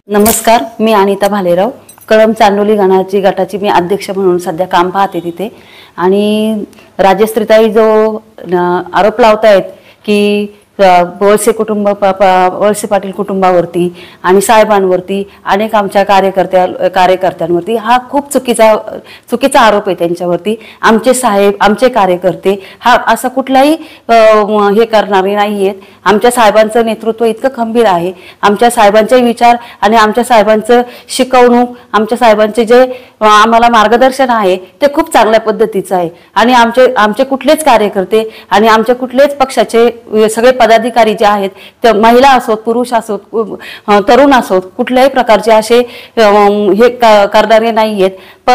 नमस्कार, मी अनिता भालेराव, कळंब चांडोली गटाची मी अध्यक्ष म्हणून सध्या काम पाहते तिथे। आणि राजश्रीताई जो आरोप लावतायत की वळसे वळसे पाटील कुटुंबावरती आणि साहेबांवरती अनेक आमच्या कार्यकर्त्यांवरती हा खूप चुकीचा आरोप आहे त्यांच्यावरती। आमचे साहेब, आमचे कार्यकर्ते हा असा कुठलाही हे करणारे नाहीयेत। आमच्या साहेबांचं नेतृत्व इतकं खंबीर आहे, आमच्या साहेबांचे विचार आणि आमच्या साहेबांचं शिकवणूक, आमच्या साहेबांचे जे आम्हाला मार्गदर्शन आहे ते खूप चांगल्या पद्धतीचं आहे। आणि आमचे कुठलेच कार्यकर्ते आणि आमच्या कुठलेच पक्षाचे सगळे पदाधिकारी जे आहेत ते महिला असोत, पुरुष असोत, तरुण असोत, कुठल्याही प्रकारचे असे हे करणारे नाहीयेत।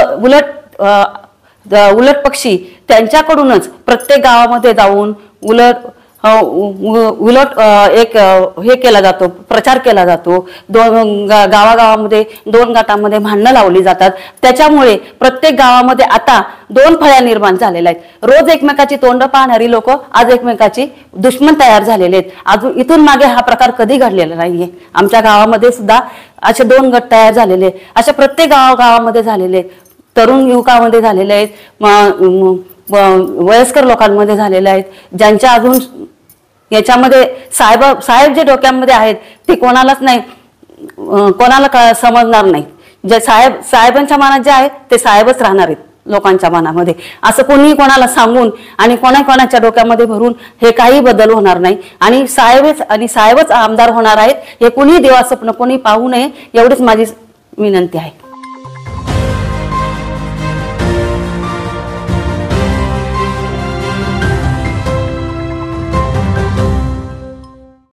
उलट पक्षी त्यांच्याकडूनच प्रत्येक गावामध्ये जाऊन उलट एक हे केला जातो, प्रचार केला जातो। गावागावामध्ये 2 गटांमध्ये भांडणं लावली जातात। त्याच्यामुळे प्रत्येक गावामध्ये आता 2 फळ्या निर्माण झालेल्या आहेत। रोज एकमेकाची तोंड पाहणारी लोक आज एकमेकाची दुश्मन तयार झालेले आहेत। अजून इथून मागे हा प्रकार कधी घडलेला नाहीये। आमच्या गावामध्ये सुद्धा असे 2 गट तयार झालेले, अशा प्रत्येक गावामध्ये झालेले, तरुण युवकांमध्ये झालेले आहेत, वयस्कर लोकांमध्ये झालेले आहेत, ज्यांच्या अजून याच्यामध्ये साहेब जे डोक्यामध्ये आहेत ते कोणालाच नाही, कोणाला समजणार नाही। जे साहेबांच्या मनात जे आहे ते साहेबच राहणार आहेत लोकांच्या मनामध्ये। असं कोणी कोणाला सांगून आणि कोणाच्या डोक्यामध्ये भरून हे काही बदल होणार नाही। आणि साहेबच आमदार होणार आहेत हे कोणी देवा स्वप्न कोणी पाहू नये, एवढीच माझी विनंती आहे।